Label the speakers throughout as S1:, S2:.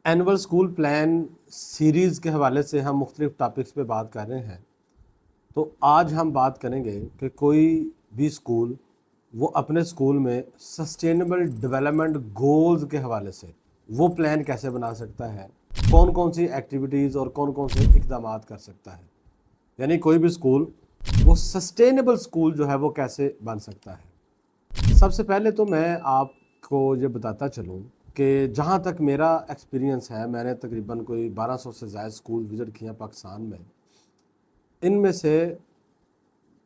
S1: Annual school plan series کے حوالے سے ہم مختلف ٹاپکس پہ بات کر رہے ہیں. تو آج ہم بات کریں گے کہ کوئی بھی اسکول وہ اپنے اسکول میں سسٹینیبل ڈیولپمنٹ گولز کے حوالے سے وہ پلان کیسے بنا سکتا ہے, کون کون سی ایکٹیویٹیز اور کون کون سے اقدامات کر سکتا ہے. یعنی کوئی بھی اسکول وہ سسٹینیبل اسکول جو ہے وہ کیسے بن سکتا ہے. سب سے پہلے تو میں آپ کو یہ بتاتا چلوں کہ جہاں تک میرا ایکسپیرینس ہے, میں نے تقریباً کوئی 1200 سے زائد اسکول وزٹ کیا پاکستان میں. ان میں سے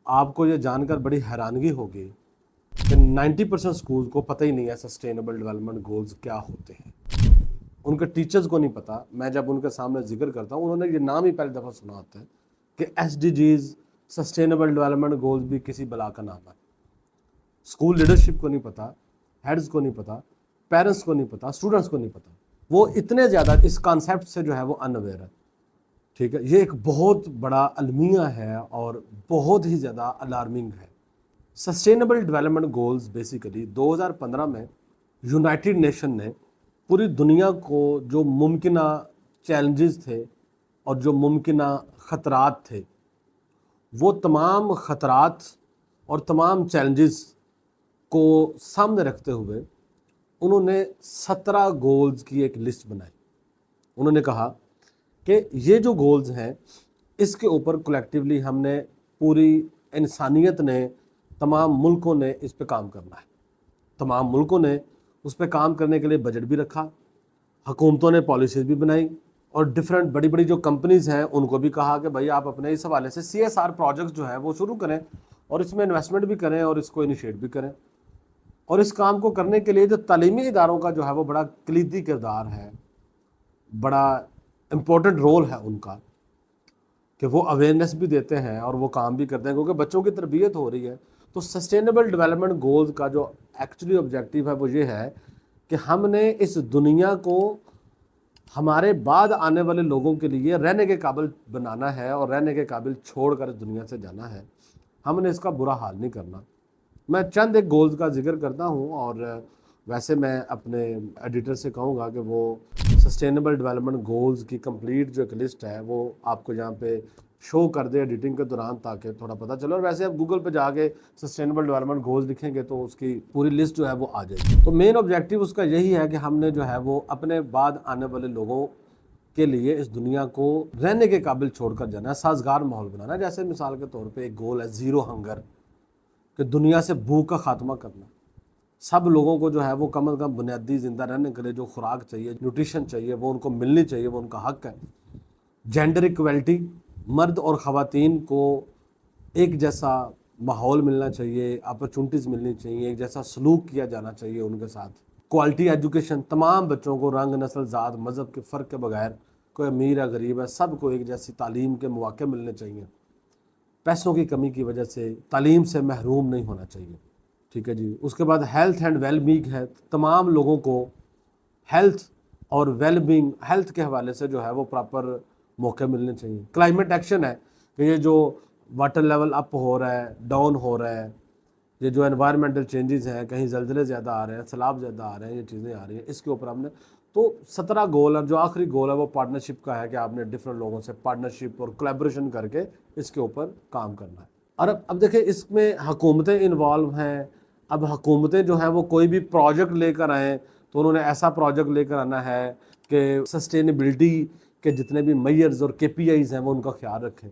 S1: آپ کو یہ جان کر بڑی حیرانگی ہوگی کہ 90% اسکول کو پتہ ہی نہیں ہے سسٹینیبل ڈیولپمنٹ گولز کیا ہوتے ہیں. ان کے ٹیچرز کو نہیں پتہ. میں جب ان کے سامنے ذکر کرتا ہوں, انہوں نے یہ نام ہی پہلی دفعہ سنا ہوتا ہے کہ SDGs سسٹینیبل ڈیولپمنٹ گولز بھی کسی بلا کا نام ہے. اسکول لیڈرشپ کو نہیں پتہ, ہیڈز کو نہیں پتہ, پیرنٹس کو نہیں پتہ, اسٹوڈنٹس کو نہیں پتہ. وہ اتنے زیادہ اس کانسیپٹ سے جو ہے وہ ان اویئر ہے. ٹھیک ہے, یہ ایک بہت بڑا المیہ ہے اور بہت ہی زیادہ الارمنگ ہے. سسٹینیبل ڈیولپمنٹ گولز بیسیکلی 2015 میں یونائٹڈ نیشن نے پوری دنیا کو جو ممکنہ چیلنجز تھے اور جو ممکنہ خطرات تھے, وہ تمام خطرات اور تمام چیلنجز کو سامنے رکھتے ہوئے انہوں نے 17 گولز کی ایک لسٹ بنائی. انہوں نے کہا کہ یہ جو گولز ہیں اس کے اوپر کولیکٹیولی ہم نے, پوری انسانیت نے, تمام ملکوں نے اس پہ کام کرنا ہے. تمام ملکوں نے اس پہ کام کرنے کے لیے بجٹ بھی رکھا, حکومتوں نے پالیسیز بھی بنائی, اور ڈیفرنٹ بڑی بڑی جو کمپنیز ہیں ان کو بھی کہا کہ بھائی آپ اپنے اس حوالے سے CSR پروجیکٹس جو ہے وہ شروع کریں اور اس میں انویسٹمنٹ بھی کریں اور اس کو انیشیٹ بھی کریں. اور اس کام کو کرنے کے لیے جو تعلیمی اداروں کا جو ہے وہ بڑا کلیدی کردار ہے, بڑا امپورٹنٹ رول ہے ان کا, کہ وہ اویئرنیس بھی دیتے ہیں اور وہ کام بھی کرتے ہیں, کیونکہ بچوں کی تربیت ہو رہی ہے. تو سسٹینیبل ڈیولپمنٹ گولز کا جو ایکچولی آبجیکٹیو ہے وہ یہ ہے کہ ہم نے اس دنیا کو ہمارے بعد آنے والے لوگوں کے لیے رہنے کے قابل بنانا ہے اور رہنے کے قابل چھوڑ کر اس دنیا سے جانا ہے. ہم نے اس کا برا حال نہیں کرنا. میں چند ایک گولز کا ذکر کرتا ہوں, اور ویسے میں اپنے ایڈیٹر سے کہوں گا کہ وہ سسٹینیبل ڈیولپمنٹ گولز کی کمپلیٹ جو ایک لسٹ ہے وہ آپ کو یہاں پہ شو کر دے ایڈیٹنگ کے دوران, تاکہ تھوڑا پتہ چلے. اور ویسے آپ گوگل پہ جا کے سسٹینیبل ڈیولپمنٹ گولز لکھیں گے تو اس کی پوری لسٹ جو ہے وہ آ جائے گی. تو مین آبجیکٹیو اس کا یہی ہے کہ ہم نے جو ہے وہ اپنے بعد آنے والے لوگوں کے لیے اس دنیا کو رہنے کے قابل چھوڑ کر جانا ہے, سازگار ماحول بنانا ہے. جیسے مثال کے طور پہ ایک گول ہے زیرو ہنگر, کہ دنیا سے بھوک کا خاتمہ کرنا. سب لوگوں کو جو ہے وہ کم از کم بنیادی زندہ رہنے کے لیے جو خوراک چاہیے, نیوٹریشن چاہیے, وہ ان کو ملنی چاہیے, وہ ان کا حق ہے. جینڈر ایکویلٹی, مرد اور خواتین کو ایک جیسا ماحول ملنا چاہیے, اپرچونٹیز ملنی چاہیے, ایک جیسا سلوک کیا جانا چاہیے ان کے ساتھ. کوالٹی ایجوکیشن, تمام بچوں کو رنگ, نسل, ذات, مذہب کے فرق کے بغیر, کوئی امیر ہے غریب ہے, سب کو ایک جیسی تعلیم کے مواقع ملنے چاہیے. پیسوں کی کمی کی وجہ سے تعلیم سے محروم نہیں ہونا چاہیے. ٹھیک ہے جی. اس کے بعد ہیلتھ اینڈ ویل بینگ ہے, تمام لوگوں کو ہیلتھ اور ویل بینگ, ہیلتھ کے حوالے سے جو ہے وہ پراپر موقع ملنے چاہیے. کلائمیٹ ایکشن ہے کہ یہ جو واٹر لیول اپ ہو رہا ہے, ڈاؤن ہو رہا ہے, یہ جو انوائرمنٹل چینجز ہیں, کہیں زلزلے زیادہ آ رہے ہیں, سیلاب زیادہ آ رہے ہیں, یہ چیزیں آ رہی ہیں, اس کے اوپر ہم نے تو 17 گول ہے. جو آخری گول ہے وہ پارٹنرشپ کا ہے کہ آپ نے ڈفرینٹ لوگوں سے پارٹنرشپ اور کولیبریشن کر کے اس کے اوپر کام کرنا ہے. اور اب دیکھیں اس میں حکومتیں انوالو ہیں. اب حکومتیں جو ہیں وہ کوئی بھی پروجیکٹ لے کر آئیں تو انہوں نے ایسا پروجیکٹ لے کر آنا ہے کہ سسٹینیبلٹی کے جتنے بھی میئرز اور KPIs ہیں وہ ان کا خیال رکھیں.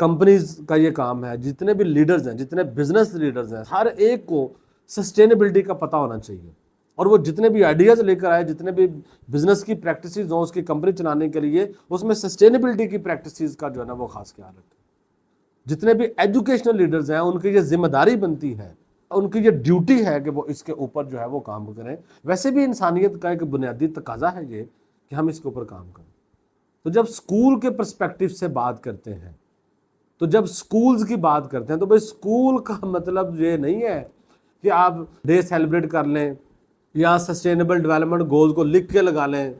S1: کمپنیز کا یہ کام ہے, جتنے بھی لیڈرز ہیں, جتنے بزنس لیڈرز ہیں, ہر ایک کو سسٹینیبلٹی کا پتہ ہونا چاہیے. اور وہ جتنے بھی آئیڈیاز لے کر آئے, جتنے بھی بزنس کی پریکٹسز ہوں اس کی کمپنی چلانے کے لیے, اس میں سسٹینیبلٹی کی پریکٹسز کا جو ہے نا وہ خاص خیال رکھیں. جتنے بھی ایجوکیشنل لیڈرز ہیں ان کی یہ ذمہ داری بنتی ہے, ان کی یہ ڈیوٹی ہے کہ وہ اس کے اوپر جو ہے وہ کام کریں. ویسے بھی انسانیت کا ایک بنیادی تقاضا ہے یہ کہ ہم اس کے اوپر کام کریں. تو جب اسکول کے پرسپیکٹو سے بات کرتے ہیں, تو جب اسکولز کی بات کرتے ہیں تو بھائی اسکول کا مطلب یہ نہیں ہے کہ آپ ڈے سیلیبریٹ کر لیں یا سسٹینیبل ڈیولپمنٹ گول کو لکھ کے لگا لیں,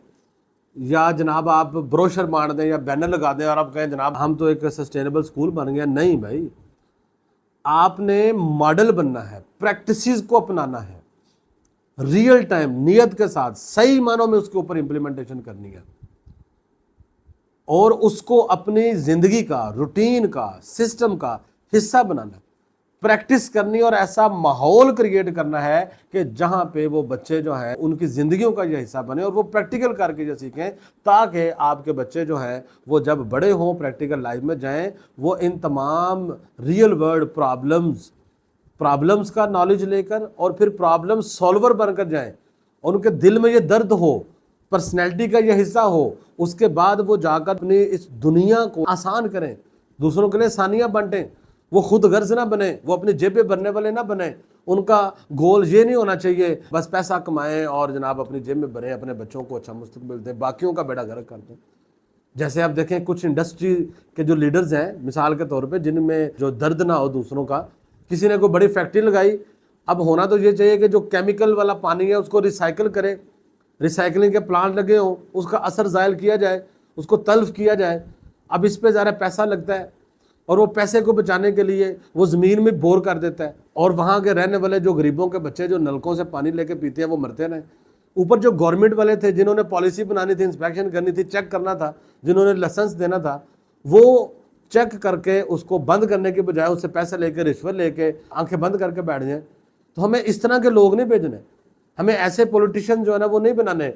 S1: یا جناب آپ بروشر مار دیں یا بینر لگا دیں اور آپ کہیں جناب ہم تو ایک سسٹینیبل اسکول بن گیا. نہیں بھائی, آپ نے ماڈل بننا ہے, پریکٹسز کو اپنانا ہے. ریئل ٹائم نیت کے ساتھ صحیح معنوں میں اس کے اوپر امپلیمنٹیشن کرنی ہے اور اس کو اپنی زندگی کا، روٹین کا، سسٹم کا حصہ بنانا ہے، پریکٹس کرنی اور ایسا ماحول کریٹ کرنا ہے کہ جہاں پہ وہ بچے جو ہیں ان کی زندگیوں کا یہ حصہ بنے اور وہ پریکٹیکل کر کے یہ سیکھیں، تاکہ آپ کے بچے جو ہیں وہ جب بڑے ہوں پریکٹیکل لائف میں جائیں وہ ان تمام ریئل ورلڈ پرابلمز کا نالج لے کر اور پھر پرابلم سالور بن کر جائیں اور ان کے دل میں یہ درد ہو، پرسنالٹی کا یہ حصہ ہو، اس کے بعد وہ جا کر اپنی اس دنیا کو آسان کریں، دوسروں کے لیے آسانیاں بانٹیں، وہ خود غرض نہ بنے، وہ اپنی جیبیں بھرنے والے نہ بنے۔ ان کا گول یہ نہیں ہونا چاہیے بس پیسہ کمائیں اور جناب اپنی جیب میں بھریں، اپنے بچوں کو اچھا مستقبل دیں، باقیوں کا بیڑا غرق کر دیں۔ جیسے آپ دیکھیں کچھ انڈسٹری کے جو لیڈرز ہیں مثال کے طور پہ، جن میں جو درد نہ ہو دوسروں کا، کسی نے کوئی بڑی فیکٹری لگائی، اب ہونا تو یہ چاہیے کہ جو کیمیکل والا پانی ہے اس کو ریسائیکل کرے، ریسائیکلنگ کے پلانٹ لگے ہوں، اس کا اثر زائل کیا جائے، اس کو تلف کیا جائے۔ اب اس پہ ذرا پیسہ لگتا ہے اور وہ پیسے کو بچانے کے لیے وہ زمین میں بور کر دیتا ہے اور وہاں کے رہنے والے جو غریبوں کے بچے جو نلکوں سے پانی لے کے پیتے ہیں وہ مرتے رہیں۔ اوپر جو گورنمنٹ والے تھے جنہوں نے پالیسی بنانی تھی، انسپیکشن کرنی تھی، چیک کرنا تھا، جنہوں نے لائسنس دینا تھا، وہ چیک کر کے اس کو بند کرنے کے بجائے اس سے پیسے لے کے، رشوت لے کے آنکھیں بند کر کے بیٹھ جائیں۔ تو ہمیں اس طرح کے لوگ نہیں بھیجنے، ہمیں ایسے پولیٹیشین جو ہے نا وہ نہیں بنانے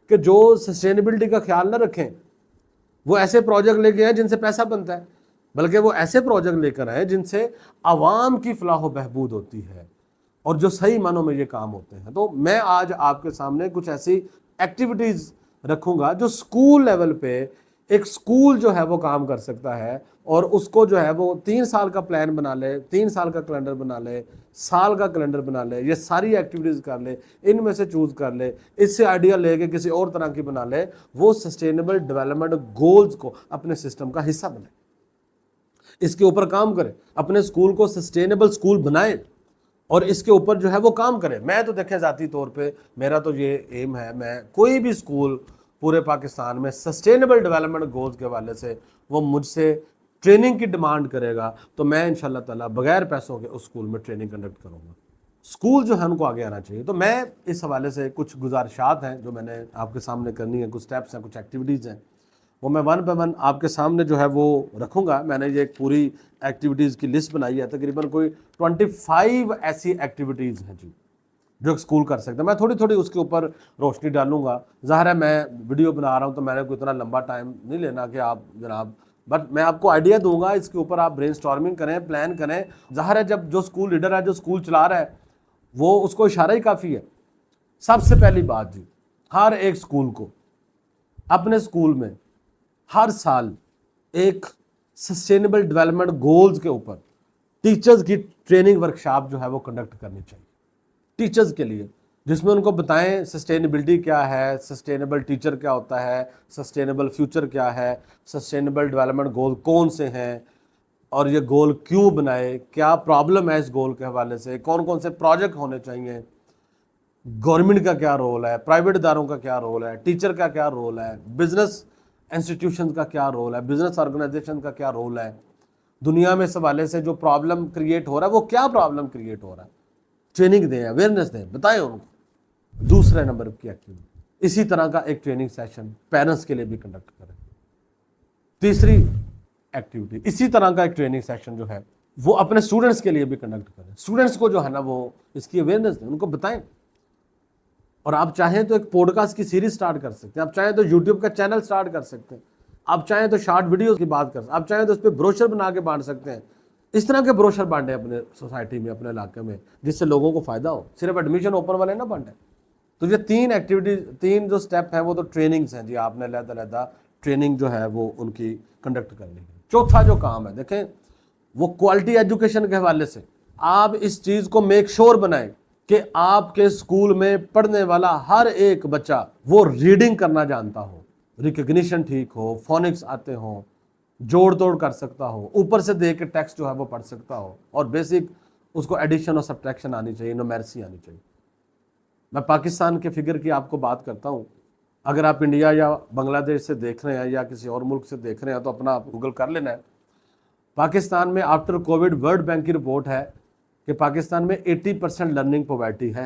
S1: کہ جو سسٹینیبلٹی کا خیال نہ رکھیں، وہ ایسے پروجیکٹ لے کے آئیں جن سے پیسہ بنتا ہے، بلکہ وہ ایسے پروجیکٹ لے کر آئیں جن سے عوام کی فلاح و بہبود ہوتی ہے اور جو صحیح معنوں میں یہ کام ہوتے ہیں۔ تو میں آج آپ کے سامنے کچھ ایسی ایکٹیویٹیز رکھوں گا جو سکول لیول پہ ایک سکول جو ہے وہ کام کر سکتا ہے، اور اس کو جو ہے وہ 3 سال کا پلان بنا لے، 3 سال کا کیلنڈر بنا لے، سال کا کیلنڈر بنا لے، یہ ساری ایکٹیویٹیز کر لے، ان میں سے چوز کر لے، اس سے آئیڈیا لے کے کسی اور طرح کی بنا لے، وہ سسٹینیبل ڈیولپمنٹ گولز کو اپنے سسٹم کا حصہ بنائے، اس کے اوپر کام کرے، اپنے سکول کو سسٹینیبل سکول بنائے اور اس کے اوپر جو ہے وہ کام کرے۔ میں تو دیکھیں ذاتی طور پہ میرا تو یہ ایم ہے، میں کوئی بھی سکول پورے پاکستان میں سسٹینیبل ڈیولپمنٹ گولز کے حوالے سے وہ مجھ سے ٹریننگ کی ڈیمانڈ کرے گا تو میں انشاءاللہ تعالیٰ بغیر پیسوں کے اس سکول میں ٹریننگ کنڈکٹ کروں گا۔ سکول جو ہے ان کو آگے آنا چاہیے۔ تو میں اس حوالے سے کچھ گزارشات ہیں جو میں نے آپ کے سامنے کرنی ہے، کچھ سٹیپس ہیں، کچھ ایکٹیویٹیز ہیں، وہ میں ون بائی ون آپ کے سامنے جو ہے وہ رکھوں گا۔ میں نے یہ ایک پوری ایکٹیویٹیز کی لسٹ بنائی ہے، تقریباً کوئی 25 ایسی ایکٹیویٹیز ہیں جی جو ایک سکول کر سکتے ہیں۔ میں تھوڑی تھوڑی اس کے اوپر روشنی ڈالوں گا۔ ظاہر ہے میں ویڈیو بنا رہا ہوں تو میں نے کوئی اتنا لمبا ٹائم نہیں لینا کہ آپ جناب، بٹ میں آپ کو آئیڈیا دوں گا، اس کے اوپر آپ برین سٹارمنگ کریں، پلان کریں۔ ظاہر ہے جب جو سکول لیڈر ہے، جو سکول چلا رہا ہے، وہ اس کو اشارہ ہی کافی ہے۔ سب سے پہلی بات جی، ہر ایک سکول کو اپنے سکول میں ہر سال ایک سسٹینیبل ڈیولپمنٹ گولز کے اوپر ٹیچرز کی ٹریننگ ورکشاپ جو ہے وہ کنڈکٹ کرنی چاہیے ٹیچرز کے لیے، جس میں ان کو بتائیں سسٹینیبلٹی کیا ہے، سسٹینیبل ٹیچر کیا ہوتا ہے، سسٹینیبل فیوچر کیا ہے، سسٹینیبل ڈیولپمنٹ گول کون سے ہیں اور یہ گول کیوں بنائے، کیا پرابلم ہے اس گول کے حوالے سے، کون کون سے پروجیکٹ ہونے چاہیے، گورنمنٹ کا کیا رول ہے، پرائیویٹ اداروں کا کیا رول ہے، ٹیچر کا کیا رول ہے، بزنس انسٹیٹیوشن کا کیا رول ہے، بزنس آرگنائزیشن کا کیا رول ہے، دنیا میں اس حوالے سے جو پرابلم کریٹ ہو رہا ہے وہ کیا پرابلم کریٹ ہو رہا ہے، ٹریننگ دیں، اویئرنیس دیں، بتائیں ان کو۔ دوسرے نمبر کی ایکٹیویٹی اسی طرح کا ایک ٹریننگ سیشن پیرنٹس کے لیے بھی کنڈکٹ کریں۔ تیسری ایکٹیویٹی اسی طرح کا ایک ٹریننگ سیشن جو ہے وہ اپنے اسٹوڈنٹس کے لیے بھی کنڈکٹ کریں، اسٹوڈنٹس کو جو ہے نا وہ اس کی اویئرنیس دیں، ان کو بتائیں۔ اور آپ چاہیں تو ایک پوڈ کاسٹ کی سیریز سٹارٹ کر سکتے ہیں، آپ چاہیں تو یوٹیوب کا چینل سٹارٹ کر سکتے ہیں، آپ چاہیں تو شارٹ ویڈیوز کی بات کر سکتے ہیں، آپ چاہیں تو اس پہ بروشر بنا کے بانٹ سکتے ہیں۔ اس طرح کے بروشر بانٹیں اپنے سوسائٹی میں، اپنے علاقے میں، جس سے لوگوں کو فائدہ ہو، صرف ایڈمیشن اوپن والے نہ بانٹیں۔ تو یہ 3 ایکٹیویٹیز، 3 جو سٹیپ ہیں وہ تو ٹریننگز ہیں جی، آپ نے علیحدہ ٹریننگ جو ہے وہ ان کی کنڈکٹ کرنی ہے۔ چوتھا جو کام ہے دیکھیں وہ کوالٹی ایجوکیشن کے حوالے سے آپ اس چیز کو میک شور بنائیں کہ آپ کے سکول میں پڑھنے والا ہر ایک بچہ وہ ریڈنگ کرنا جانتا ہو، ریکگنیشن ٹھیک ہو، فونکس آتے ہوں، جوڑ توڑ کر سکتا ہو، اوپر سے دیکھ کے ٹیکسٹ جو ہے وہ پڑھ سکتا ہو، اور بیسک اس کو ایڈیشن اور سبٹریکشن آنی چاہیے، نومیرسی آنی چاہیے۔ میں پاکستان کے فگر کی آپ کو بات کرتا ہوں، اگر آپ انڈیا یا بنگلہ دیش سے دیکھ رہے ہیں یا کسی اور ملک سے دیکھ رہے ہیں تو اپنا آپ گوگل کر لینا ہے۔ پاکستان میں آفٹر کووڈ ورلڈ بینک کی رپورٹ ہے کہ پاکستان میں 80% لرننگ پوورٹی ہے،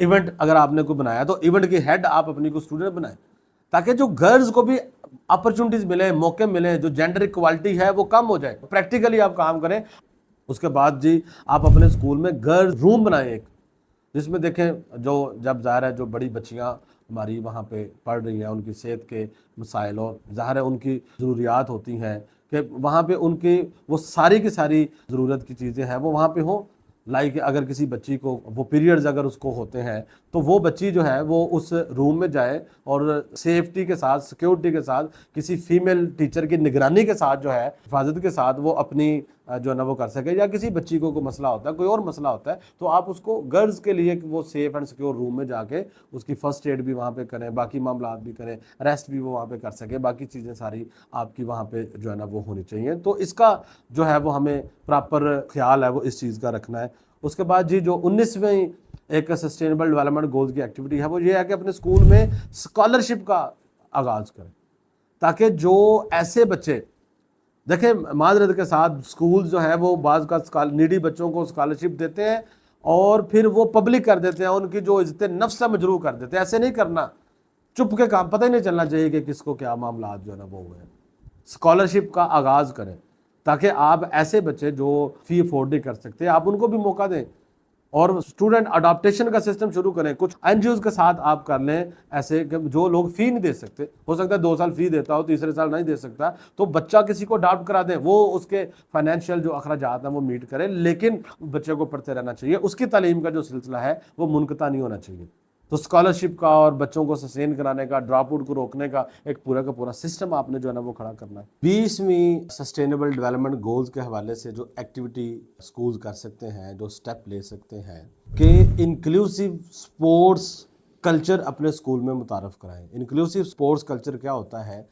S1: ایونٹ اگر آپ نے کوئی بنایا تو ایونٹ کی ہیڈ آپ اپنی کو اسٹوڈنٹ بنائیں، تاکہ جو گرلز کو بھی اپرچونٹیز ملیں، موقع ملیں، جو جینڈر ایکوالٹی ہے وہ کم ہو جائے، پریکٹیکلی آپ کام کریں۔ اس کے بعد جی آپ اپنے اسکول میں گرلز روم بنائیں ایک، جس میں دیکھیں جو جب ظاہر ہے جو بڑی بچیاں ہماری وہاں پہ پڑھ رہی ہیں، ان کی صحت کے مسائل اور ظاہر ہے ان کی ضروریات ہوتی ہیں کہ وہاں پہ ان کی وہ ساری کی ساری ضرورت کی چیزیں ہیں وہ وہاں پہ ہوں۔ لائک اگر کسی بچی کو وہ پیریڈز اگر اس کو ہوتے ہیں تو وہ بچی جو ہے وہ اس روم میں جائے اور سیفٹی کے ساتھ، سیکیورٹی کے ساتھ، کسی فیمیل ٹیچر کی نگرانی کے ساتھ جو ہے، حفاظت کے ساتھ وہ اپنی جو ہے نا وہ کر سکے۔ یا کسی بچی کو کوئی مسئلہ ہوتا ہے، کوئی اور مسئلہ ہوتا ہے، تو آپ اس کو گرلز کے لیے وہ سیف اینڈ سیکیور روم میں جا کے اس کی فرسٹ ایڈ بھی وہاں پہ کریں، باقی معاملات بھی کریں، ریسٹ بھی وہ وہاں پہ کر سکے، باقی چیزیں ساری آپ کی وہاں پہ جو ہے نا وہ ہونی چاہیے۔ تو اس کا جو ہے وہ ہمیں پراپر خیال ہے وہ اس چیز کا رکھنا ہے۔ اس کے بعد جی جو 19ویں ایک سسٹینیبل ڈیولپمنٹ گولز کی ایکٹیویٹی ہے وہ یہ ہے کہ اپنے اسکول میں اسکالرشپ کا آغاز کریں، تاکہ جو ایسے بچے دیکھیں معذرت کے ساتھ اسکول جو ہے وہ بعض کا نیڈی بچوں کو اسکالرشپ دیتے ہیں اور پھر وہ پبلک کر دیتے ہیں، ان کی جو عزت نفس ہے مجروح کر دیتے ہیں۔ ایسے نہیں کرنا، چپ کے کام، پتہ ہی نہیں چلنا چاہیے کہ کس کو کیا معاملات جو ہے نا وہ ہوئے ہیں۔ اسکالرشپ کا آغاز کریں تاکہ آپ ایسے بچے جو فی افورڈ نہیں کر سکتے آپ ان کو بھی موقع دیں، اور اسٹوڈنٹ اڈاپٹیشن کا سسٹم شروع کریں۔ کچھ این جی اوز کے ساتھ آپ کر لیں ایسے کہ جو لوگ فی نہیں دے سکتے، ہو سکتا ہے 2 سال فی دیتا ہو، تیسرے سال نہیں دے سکتا، تو بچہ کسی کو اڈاپٹ کرا دیں، وہ اس کے فائنینشیل جو اخراجات ہیں وہ میٹ کرے، لیکن بچے کو پڑھتے رہنا چاہیے، اس کی تعلیم کا جو سلسلہ ہے وہ منقطع نہیں ہونا چاہیے۔ تو اسکالرشپ کا اور بچوں کو سسٹین کرانے کا، ڈراپ آؤٹ کو روکنے کا ایک پورا کا پورا سسٹم آپ نے جو ہے نا وہ کھڑا کرنا ہے۔ 20ویں سسٹینیبل ڈیولپمنٹ گولز کے حوالے سے جو ایکٹیویٹی سکولز کر سکتے ہیں، جو سٹیپ لے سکتے ہیں کہ انکلوسیو سپورٹس کلچر اپنے سکول میں متعارف کرائیں۔ انکلوسیو سپورٹس کلچر کیا ہوتا ہے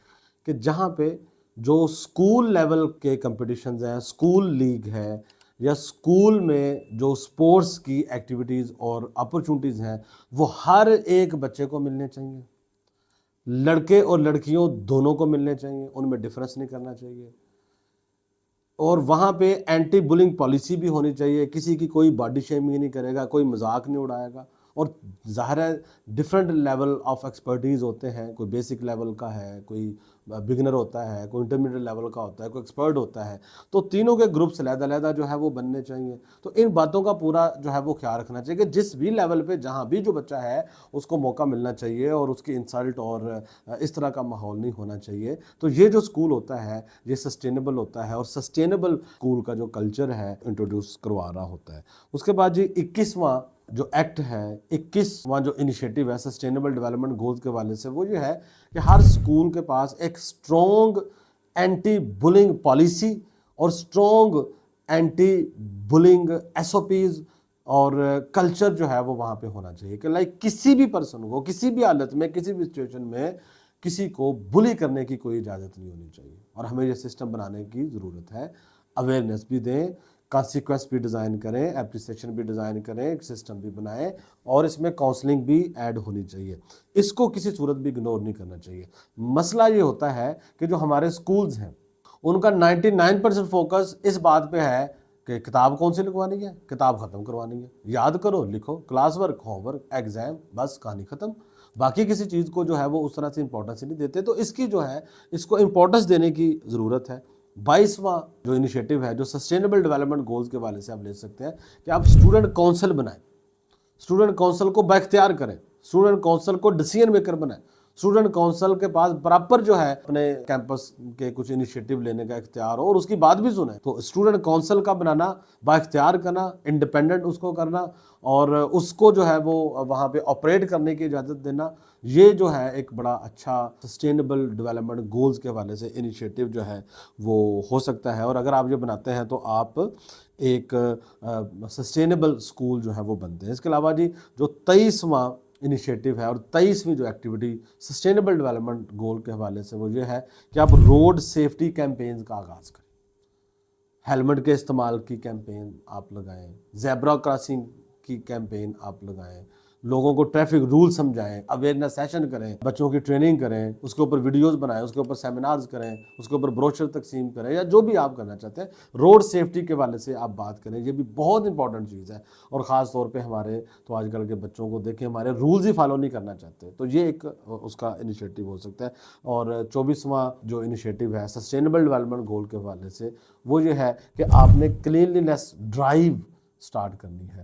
S1: کہ جہاں پہ جو سکول لیول کے کمپٹیشنز ہیں، سکول لیگ ہے یا سکول میں جو سپورٹس کی ایکٹیویٹیز اور اپرچونٹیز ہیں وہ ہر ایک بچے کو ملنے چاہیے، لڑکے اور لڑکیوں دونوں کو ملنے چاہیے، ان میں ڈفرینس نہیں کرنا چاہیے، اور وہاں پہ اینٹی بلنگ پالیسی بھی ہونی چاہیے، کسی کی کوئی باڈی شیمنگ نہیں کرے گا، کوئی مذاق نہیں اڑائے گا، اور ظاہر ہے ڈفرینٹ لیول آف ایکسپرٹیز ہوتے ہیں، کوئی بیسک لیول کا ہے، کوئی بگنر ہوتا ہے، کوئی انٹرمیڈیٹ لیول کا ہوتا ہے، کوئی ایکسپرٹ ہوتا ہے، تو تینوں کے گروپس علیحدہ علیحدہ جو ہے وہ بننے چاہیے۔ تو ان باتوں کا پورا جو ہے وہ خیال رکھنا چاہیے کہ جس بھی لیول پہ جہاں بھی جو بچہ ہے اس کو موقع ملنا چاہیے، اور اس کی انسلٹ اور اس طرح کا ماحول نہیں ہونا چاہیے۔ تو یہ جو اسکول ہوتا ہے یہ سسٹینیبل ہوتا ہے، اور سسٹینیبل اسکول کا جو کلچر ہے انٹروڈیوس کروا رہا ہوتا ہے۔ اس کے بعد جی 21واں جو ایکٹ ہے، 21واں جو انیشیٹو ہے سسٹینیبل ڈیولپمنٹ گولز کے حوالے سے، وہ یہ ہے کہ ہر اسکول کے پاس ایک اسٹرانگ اینٹی بلنگ پالیسی اور strong anti bullying S O Ps اور کلچر جو ہے وہ وہاں پہ ہونا چاہیے کہ لائک کسی بھی پرسن کو کسی بھی حالت میں کسی بھی سچویشن میں کسی کو بلی کرنے کی کوئی اجازت نہیں ہونی چاہیے، اور ہمیں یہ سسٹم بنانے کی ضرورت ہے۔ اویئرنیس بھی دیں، کانسیکوینس بھی ڈیزائن کریں، اپریسیشن بھی ڈیزائن کریں، ایک سسٹم بھی بنائیں، اور اس میں کاؤنسلنگ بھی ایڈ ہونی چاہیے۔ اس کو کسی صورت بھی اگنور نہیں کرنا چاہیے۔ مسئلہ یہ ہوتا ہے کہ جو ہمارے سکولز ہیں ان کا 99% فوکس اس بات پہ ہے کہ کتاب کون سی لکھوانی ہے، کتاب ختم کروانی ہے، یاد کرو، لکھو، class work, home work, exam, بس کہانی ختم۔ باقی کسی چیز کو جو ہے وہ اس طرح سے امپورٹنس نہیں دیتے۔ تو اس کی جو ہے اس کو امپورٹنس دینے کی ضرورت ہے۔ 22واں جو انیشیٹو ہے جو سسٹینیبل ڈیولپمنٹ گولز کے حوالے سے آپ لے سکتے ہیں کہ آپ اسٹوڈنٹ کونسل بنائیں، اسٹوڈنٹ کونسل کو بااختیار کریں، اسٹوڈنٹ کونسل کو ڈیسیژن میکر بنائیں، اسٹوڈنٹ کونسل کے پاس پراپر جو ہے اپنے کیمپس کے کچھ انیشیٹو لینے کا اختیار ہو اور اس کی بات بھی سنیں۔ تو اسٹوڈنٹ کونسل کا بنانا، بااختیار کرنا، انڈیپینڈنٹ اس کو کرنا، اور اس کو جو ہے وہ وہاں پہ آپریٹ کرنے کی اجازت دینا، یہ جو ہے ایک بڑا اچھا سسٹینیبل ڈیولپمنٹ گولز کے حوالے سے انیشیٹو جو ہے وہ ہو سکتا ہے۔ اور اگر آپ یہ بناتے ہیں تو آپ ایک سسٹینیبل سکول جو ہے وہ بنتے ہیں۔ اس کے علاوہ جی جو 23واں انیشیٹو ہے اور 23ویں جو ایکٹیویٹی سسٹینیبل ڈیولپمنٹ گول کے حوالے سے وہ یہ ہے کہ آپ روڈ سیفٹی کیمپینز کا آغاز کریں، ہیلمٹ کے استعمال کی کیمپین آپ لگائیں، زیبرا کراسنگ کی کیمپین آپ لگائیں، لوگوں کو ٹریفک رول سمجھائیں، اویئرنیس سیشن کریں، بچوں کی ٹریننگ کریں، اس کے اوپر ویڈیوز بنائیں، اس کے اوپر سیمینارز کریں، اس کے اوپر بروشر تقسیم کریں، یا جو بھی آپ کرنا چاہتے ہیں. روڈ سیفٹی کے حوالے سے آپ بات کریں، یہ بھی بہت امپورٹنٹ چیز ہے. اور خاص طور پہ ہمارے تو آج کل کے بچوں کو دیکھیں ہمارے رولز ہی فالو نہیں کرنا چاہتے، تو یہ ایک اس کا انیشیٹو ہو سکتا ہے. اور 24واں جو انیشیٹو ہے سسٹینیبل ڈیولپمنٹ گول کے حوالے سے، وہ یہ ہے کہ آپ نے کلینلینس ڈرائیو سٹارٹ کرنی ہے.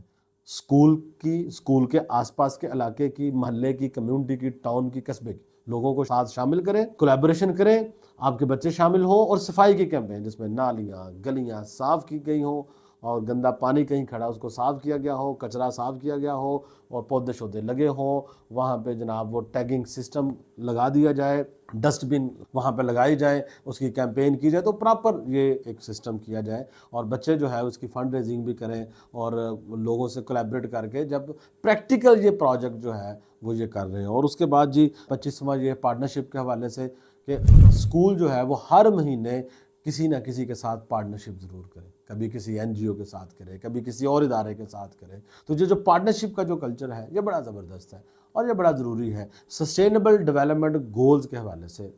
S1: اسکول کے آس پاس کے علاقے کی، محلے کی، کمیونٹی کی، ٹاؤن کی، قصبے کی لوگوں کو ساتھ شامل کریں، کولیبوریشن کریں، آپ کے بچے شامل ہوں، اور صفائی کے کیمپین جس میں نالیاں گلیاں صاف کی گئی ہوں، اور گندا پانی کہیں کھڑا اس کو صاف کیا گیا ہو، کچرا صاف کیا گیا ہو، اور پودے شودے لگے ہوں وہاں پہ جناب، وہ ٹیگنگ سسٹم لگا دیا جائے، ڈسٹ بن وہاں پہ لگائی جائے، اس کی کیمپین کی جائے، تو پراپر یہ ایک سسٹم کیا جائے. اور بچے جو ہے اس کی فنڈ ریزنگ بھی کریں، اور لوگوں سے کولیبریٹ کر کے جب پریکٹیکل یہ پروجیکٹ جو ہے وہ یہ کر رہے ہیں. اور اس کے بعد جی 25واں یہ پارٹنرشپ کے حوالے سے کہ اسکول جو ہے وہ ہر مہینے کسی نہ کسی کے ساتھ پارٹنرشپ ضرور کرے، کبھی کسی این جی او کے ساتھ کرے، کبھی کسی اور ادارے کے ساتھ کرے. تو یہ جو پارٹنرشپ کا جو کلچر ہے یہ بڑا زبردست ہے اور یہ بڑا ضروری ہے. سسٹینیبل ڈیولپمنٹ گولز کے حوالے سے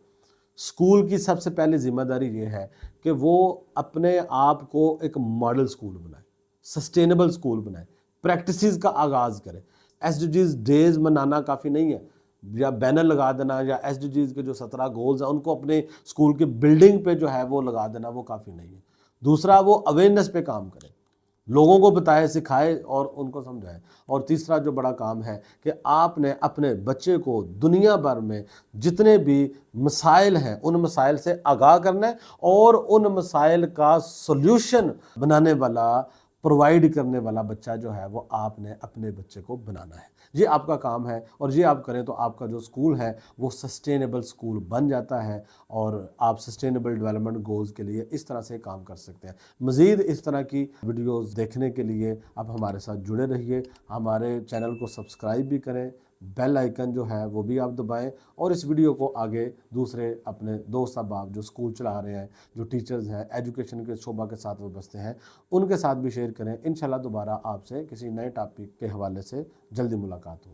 S1: اسکول کی سب سے پہلی ذمہ داری یہ ہے کہ وہ اپنے آپ کو ایک ماڈل اسکول بنائے، سسٹینیبل اسکول بنائے، پریکٹسز کا آغاز کرے. ایس ڈی جیز ڈیز منانا کافی نہیں ہے، یا بینر لگا دینا، یا ایس ڈی جیز کے جو 17 گولز ہیں ان کو اپنے اسکول کے بلڈنگ پہ جو ہے وہ لگا دینا، وہ کافی نہیں ہے. دوسرا، وہ اویئرنیس پہ کام کرے، لوگوں کو بتائے، سکھائے اور ان کو سمجھائے. اور تیسرا جو بڑا کام ہے کہ آپ نے اپنے بچے کو دنیا بھر میں جتنے بھی مسائل ہیں ان مسائل سے آگاہ کرنا ہے، اور ان مسائل کا سولوشن بنانے والا، پرووائڈ کرنے والا بچہ جو ہے وہ آپ نے اپنے بچے کو بنانا ہے. یہ آپ کا کام ہے، اور یہ آپ کریں تو آپ کا جو اسکول ہے وہ سسٹینیبل اسکول بن جاتا ہے، اور آپ سسٹینیبل ڈیولپمنٹ گولز کے لیے اس طرح سے کام کر سکتے ہیں. مزید اس طرح کی ویڈیوز دیکھنے کے لیے آپ ہمارے ساتھ جڑے رہیے، ہمارے چینل کو سبسکرائب بھی کریں، بیل آئیکن جو ہے وہ بھی آپ دبائیں، اور اس ویڈیو کو آگے دوسرے اپنے دوست احباب جو اسکول چلا رہے ہیں، جو ٹیچرز ہیں، ایجوکیشن کے شعبہ کے ساتھ وابستہ ہیں، ان کے ساتھ بھی شیئر کریں. انشاءاللہ دوبارہ آپ سے کسی نئے ٹاپک کے حوالے سے جلدی ملاقات ہوگی.